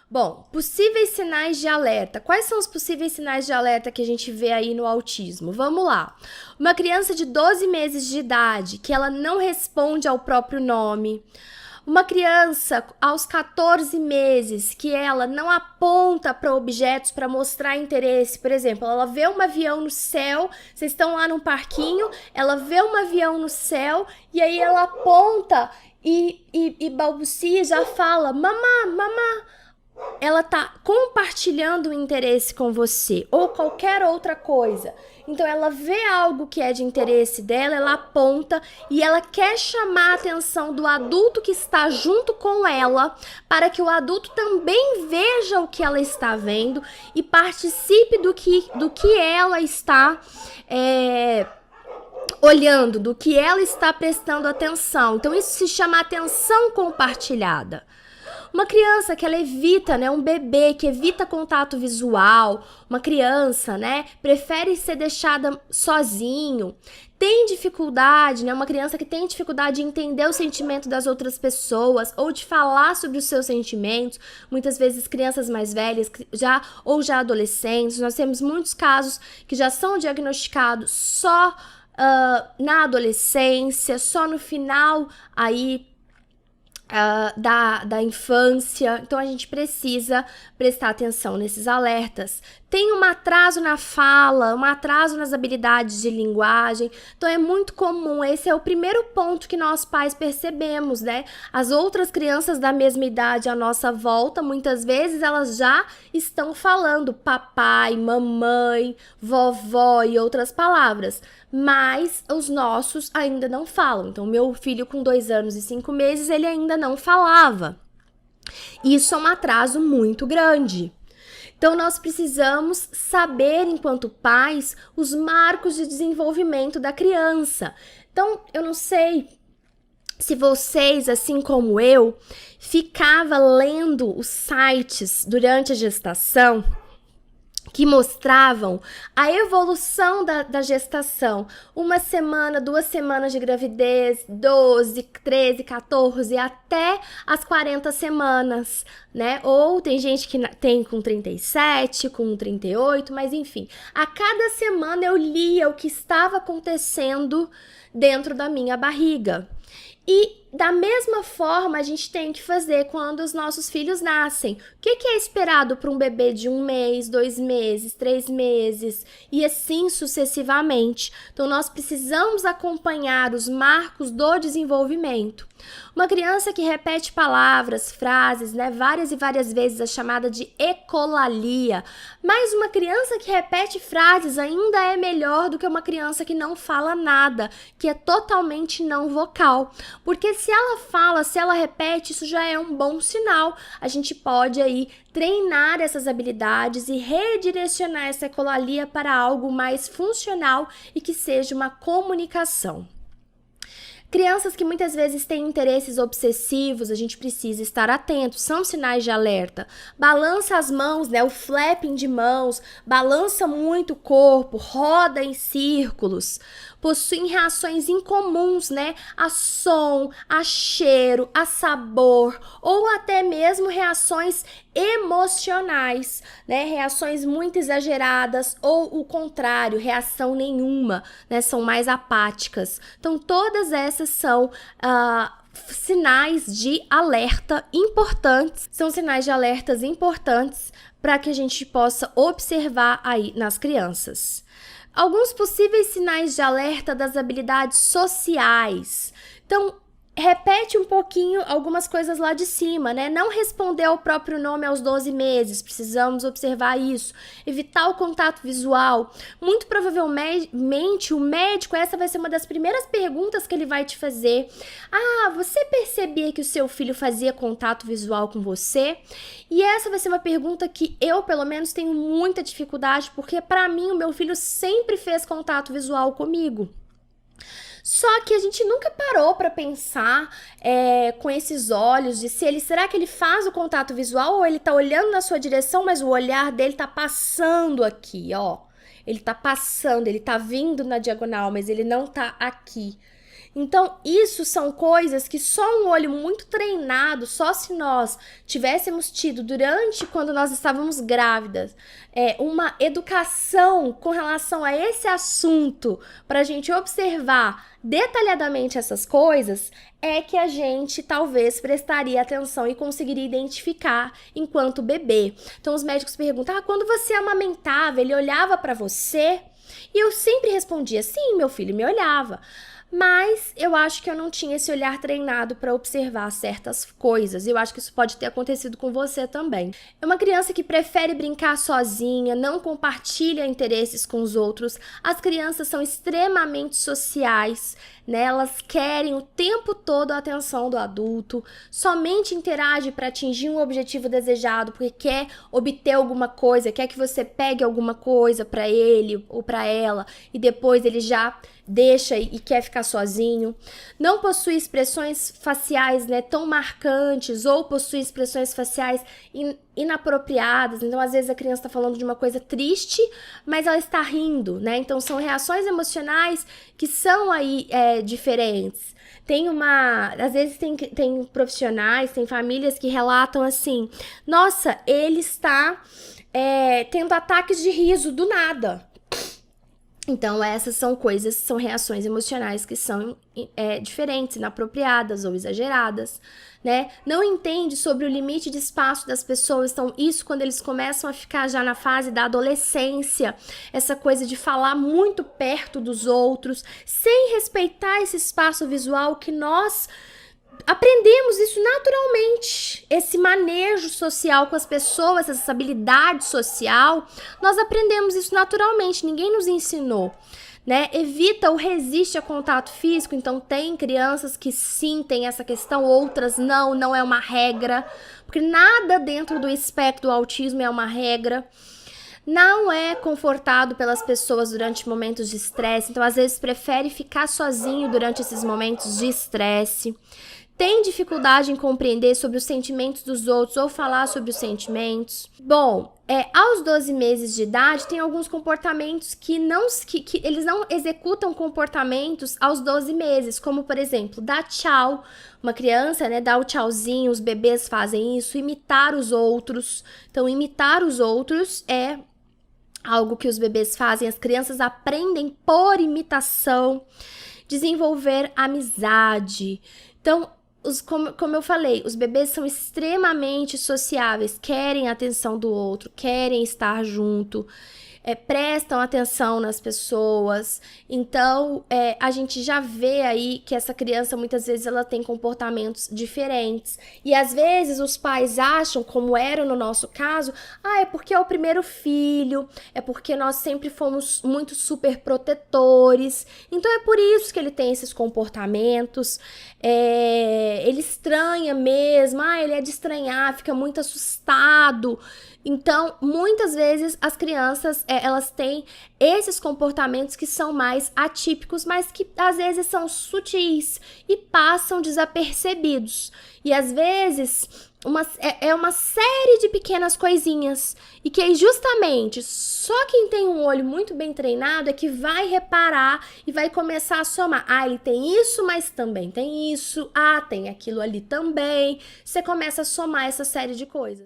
Bom, possíveis sinais de alerta. Quais são os possíveis sinais de alerta que a gente vê aí no autismo? Vamos lá. Uma criança de 12 meses de idade, que ela não responde ao próprio nome. Uma criança aos 14 meses, que ela não aponta para objetos para mostrar interesse. Por exemplo, ela vê um avião no céu, vocês estão lá num parquinho, ela vê um avião no céu e aí ela aponta e balbucia, já fala, mamá, mamá. Ela tá compartilhando o interesse com você ou qualquer outra coisa. Então ela vê algo que é de interesse dela, ela aponta e ela quer chamar a atenção do adulto que está junto com ela para que o adulto também veja o que ela está vendo e participe do que ela está olhando, do que ela está prestando atenção. Então isso se chama atenção compartilhada. Uma criança que ela evita, né, um bebê que evita contato visual, uma criança, né, prefere ser deixada sozinho, tem dificuldade, né, uma criança que tem dificuldade de entender o sentimento das outras pessoas ou de falar sobre os seus sentimentos, muitas vezes crianças mais velhas, já adolescentes, nós temos muitos casos que já são diagnosticados só na adolescência, só no final aí da infância. Então a gente precisa prestar atenção nesses alertas. Tem um atraso na fala, um atraso nas habilidades de linguagem. Então é muito comum, esse é o primeiro ponto que nós pais percebemos, né? As outras crianças da mesma idade à nossa volta, muitas vezes elas já estão falando papai, mamãe, vovó e outras palavras, mas os nossos ainda não falam. Então meu filho com 2 anos e 5 meses, ele ainda não falava. Isso é um atraso muito grande. Então, nós precisamos saber, enquanto pais, os marcos de desenvolvimento da criança. Então, eu não sei se vocês, assim como eu, ficava lendo os sites durante a gestação que mostravam a evolução da gestação. 1 semana, 2 semanas de gravidez, 12, 13, 14, até as 40 semanas, né? Ou tem gente que tem com 37, com 38, mas enfim. A cada semana eu lia o que estava acontecendo dentro da minha barriga. E da mesma forma a gente tem que fazer quando os nossos filhos nascem. O que é esperado para um bebê de 1 mês, 2 meses, 3 meses e assim sucessivamente? Então nós precisamos acompanhar os marcos do desenvolvimento. Uma criança que repete palavras, frases, né, várias e várias vezes, é chamada de ecolalia. Mas uma criança que repete frases ainda é melhor do que uma criança que não fala nada, que é totalmente não vocal. Porque se ela fala, se ela repete, isso já é um bom sinal. A gente pode aí treinar essas habilidades e redirecionar essa ecolalia para algo mais funcional e que seja uma comunicação. Crianças que muitas vezes têm interesses obsessivos, a gente precisa estar atento, são sinais de alerta. Balança as mãos, né, o flapping de mãos, balança muito o corpo, roda em círculos. Possuem reações incomuns, né, a som, a cheiro, a sabor, ou até mesmo reações emocionais, né, reações muito exageradas ou o contrário, reação nenhuma, né, são mais apáticas. Então todas essas são sinais de alerta importantes, são sinais de alertas importantes para que a gente possa observar aí nas crianças. Alguns possíveis sinais de alerta das habilidades sociais. Então, repete um pouquinho algumas coisas lá de cima, né? Não responder ao próprio nome aos 12 meses, precisamos observar isso. Evitar o contato visual. Muito provavelmente o médico, essa vai ser uma das primeiras perguntas que ele vai te fazer. Ah, você percebia que o seu filho fazia contato visual com você? E essa vai ser uma pergunta que eu, pelo menos, tenho muita dificuldade, porque para mim o meu filho sempre fez contato visual comigo. Só que a gente nunca parou para pensar com esses olhos de será que ele faz o contato visual ou ele tá olhando na sua direção, mas o olhar dele tá passando aqui, ó. Ele tá passando, ele tá vindo na diagonal, mas ele não tá aqui. Então, isso são coisas que só um olho muito treinado, só se nós tivéssemos tido durante quando nós estávamos grávidas, uma educação com relação a esse assunto, para a gente observar detalhadamente essas coisas, é que a gente talvez prestaria atenção e conseguiria identificar enquanto bebê. Então, os médicos perguntam: quando você amamentava, ele olhava para você? E eu sempre respondia: sim, meu filho me olhava. Mas eu acho que eu não tinha esse olhar treinado para observar certas coisas. Eu acho que isso pode ter acontecido com você também. É uma criança que prefere brincar sozinha, não compartilha interesses com os outros. As crianças são extremamente sociais, né? Elas querem o tempo todo a atenção do adulto, somente interage para atingir um objetivo desejado, porque quer obter alguma coisa, quer que você pegue alguma coisa para ele ou para ela, e depois ele já deixa e quer ficar sozinho. Não possui expressões faciais, né, tão marcantes, ou possui expressões faciais inapropriadas. Então, às vezes a criança está falando de uma coisa triste, mas ela está rindo, né? Então, são reações emocionais que são aí diferentes. Às vezes tem profissionais, tem famílias que relatam assim: nossa, ele está tendo ataques de riso do nada. Então, essas são reações emocionais que são diferentes, inapropriadas ou exageradas, né? Não entende sobre o limite de espaço das pessoas. Então, isso quando eles começam a ficar já na fase da adolescência, essa coisa de falar muito perto dos outros, sem respeitar esse espaço visual que nós aprendemos isso naturalmente, esse manejo social com as pessoas, essa habilidade social, nós aprendemos isso naturalmente, ninguém nos ensinou, né? Evita ou resiste a contato físico. Então tem crianças que sim têm essa questão, outras não é uma regra, porque nada dentro do espectro do autismo é uma regra. Não é confortado pelas pessoas durante momentos de estresse, então às vezes prefere ficar sozinho durante esses momentos de estresse. Tem dificuldade em compreender sobre os sentimentos dos outros ou falar sobre os sentimentos. Bom, aos 12 meses de idade, tem alguns comportamentos que eles não executam comportamentos aos 12 meses, como, por exemplo, dar tchau. Uma criança, né, dá o tchauzinho, os bebês fazem isso, imitar os outros. Então, imitar os outros é algo que os bebês fazem, as crianças aprendem por imitação. Desenvolver amizade. Então, como eu falei, os bebês são extremamente sociáveis, querem a atenção do outro, querem estar junto, prestam atenção nas pessoas. Então, a gente já vê aí que essa criança, muitas vezes, ela tem comportamentos diferentes. E, às vezes, os pais acham, como era no nosso caso, é porque é o primeiro filho, é porque nós sempre fomos muito super protetores. Então, é por isso que ele tem esses comportamentos. Ele estranha mesmo, ele é de estranhar, fica muito assustado. Então, muitas vezes, as crianças, elas têm esses comportamentos que são mais atípicos, mas que, às vezes, são sutis e passam desapercebidos. E, às vezes, é uma série de pequenas coisinhas. E que, aí, justamente, só quem tem um olho muito bem treinado é que vai reparar e vai começar a somar. Ele tem isso, mas também tem isso. Tem aquilo ali também. Você começa a somar essa série de coisas.